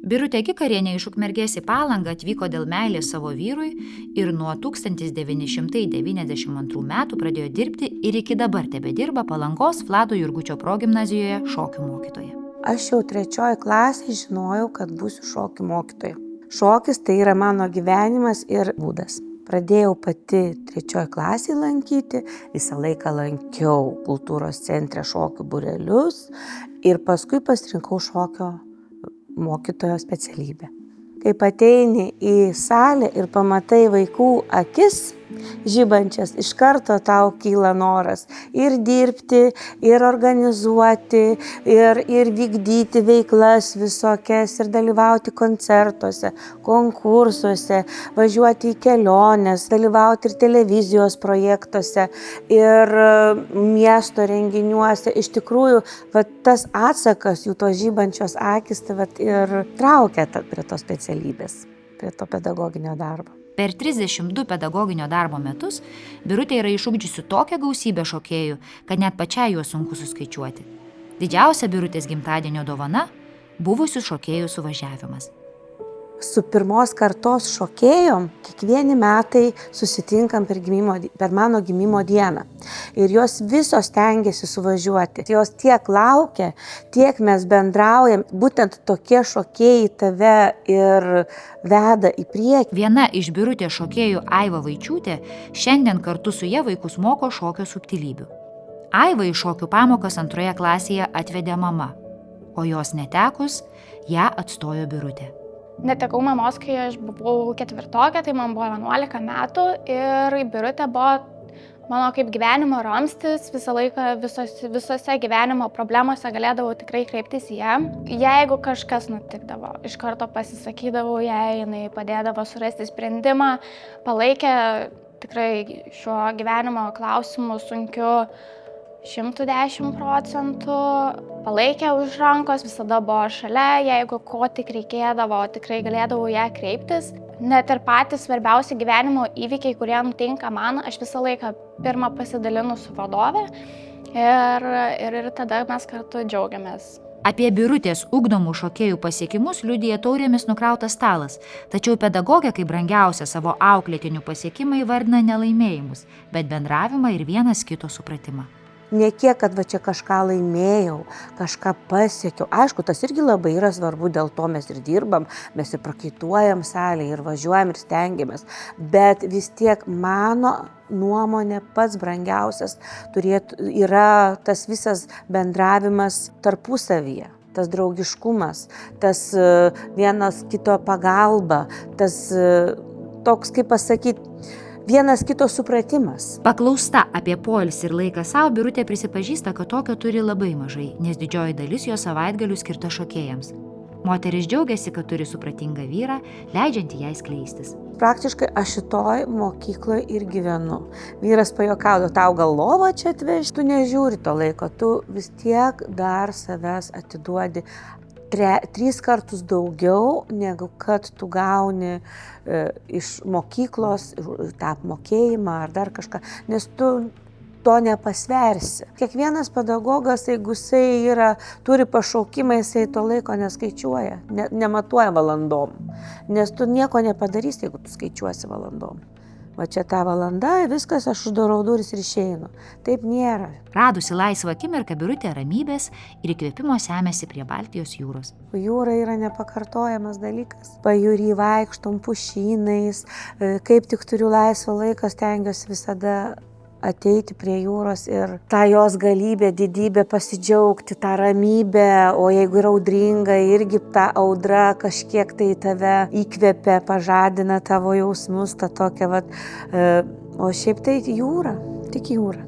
Birutė Kikarienė iš Ukmergės į Palangą atvyko dėl meilės savo vyrui ir nuo 1992 metų pradėjo dirbti ir iki dabar tebedirba Palangos Vlado Jurgučio progimnazijoje šokių mokytoja. Aš jau 3 klasėje žinojau, kad būsiu šokių mokytoja. Šokis tai yra mano gyvenimas ir būdas. Pradėjau pati 3 klasėje lankyti, visą laiką lankiau kultūros centre šokių būrelius ir paskui pasirinkau šokio mokytojo specialybę. Kai ateini į salę ir pamatai vaikų akis žibančias, iš karto tau kyla noras ir dirbti, ir organizuoti, ir vykdyti veiklas visokias, ir dalyvauti koncertuose, konkursuose, važiuoti į keliones, dalyvauti ir televizijos projektuose, ir miesto renginiuose. Iš tikrųjų, tas atsakas, jų tos žibančios akis, ir traukia prie tos specialybės, prie to pedagoginio darbo. Per 32 pedagoginio darbo metus Birutė yra išugdžiusi tokią gausybę šokėjų, kad net pačiai juos sunku suskaičiuoti. Didžiausia Birutės gimtadienio dovana – buvusių šokėjų suvažiavimas. Su pirmos kartos šokėjom kiekvieni metai susitinkam per mano gimimo dieną. Ir jos visos stengiasi suvažiuoti. Jos tiek laukia, tiek mes bendraujam. Būtent tokie šokėjai tave ir veda į priekį. Viena iš Birutės šokėjų Aiva Vaičiūtė šiandien kartu su ja vaikus moko šokio subtilybių. Aiva į šokių pamokas 2 klasėje atvedė mama, o jos netekus, ją atstojo Birutė. Netekau mamos, kai aš buvau 4-okė, tai man buvo 11 metų ir Birutė buvo mano kaip gyvenimo ramstis, visą laiką visose gyvenimo problemose galėdavau tikrai kreiptis į ją. Jeigu kažkas nutikdavo, iš karto pasisakydavau jai, jinai padėdavo surasti sprendimą, palaikė tikrai šiuo gyvenimo klausimu sunkiu 110%, palaikė už rankos, visada buvo šalia, jeigu ko tik reikėdavo, tikrai galėdavau ją kreiptis. Net ir patys svarbiausi gyvenimo įvykiai, kurie nutinka man, aš visą laiką pirmą pasidalinu su vadove ir tada mes kartu džiaugiamės. Apie Birutės ugdomų šokėjų pasiekimus liudija taurėmis nukrautas stalas, tačiau pedagogė kaip brangiausia savo auklėtinių pasiekimą įvardina ne laimėjimus, bet bendravimą ir vienas kito supratimą. Ne kiek, kad čia kažką laimėjau, kažką pasiekiau. Aišku, tas irgi labai yra svarbu, dėl to mes ir dirbam, mes ir prakaituojam salėje, ir važiuojam, ir stengiamės. Bet vis tiek mano nuomonė pats brangiausias yra tas visas bendravimas tarpusavyje. Tas draugiškumas, tas vienas kito pagalba, tas toks, kaip pasakyti, vienas kito supratimas. Paklausta apie poilsį ir laiką savo, Birutė prisipažįsta, kad tokio turi labai mažai, nes didžioji dalis jo savaitgalių skirta šokėjams. Moteris džiaugiasi, kad turi supratingą vyrą, leidžiantį jai skleistis. Praktiškai aš šitoj mokykloje ir gyvenu. Vyras pajuokaudo, tau gal lovą čia atvežti, tu nežiūri to laiko, tu vis tiek dar savęs atiduodi 3 kartus daugiau, negu kad tu gauni iš mokyklos tą apmokėjimą ar dar kažką, nes tu to nepasversi. Kiekvienas pedagogas, jeigu jisai turi pašaukimą, jisai to laiko neskaičiuoja, nematuoja valandom, nes tu nieko nepadarysi, jeigu tu skaičiuosi valandom. Va čia ta valanda, viskas, aš uždarau duris ir išeinu. Taip nėra. Radusi laisvą akimirką, Birutė ramybės ir įkvėpimo semėsi prie Baltijos jūros. Jūra yra nepakartojamas dalykas. Pajūry vaikštom pušynais, kaip tik turiu laisvą laiką, stengiuosi visada ateiti prie jūros ir tą jos galybę, didybę pasidžiaugti, tą ramybę, o jeigu yra audringa, irgi ta audra kažkiek tai tave įkvepia, pažadina tavo jausmus, tą tokią, o šiaip tai jūra, tik jūra.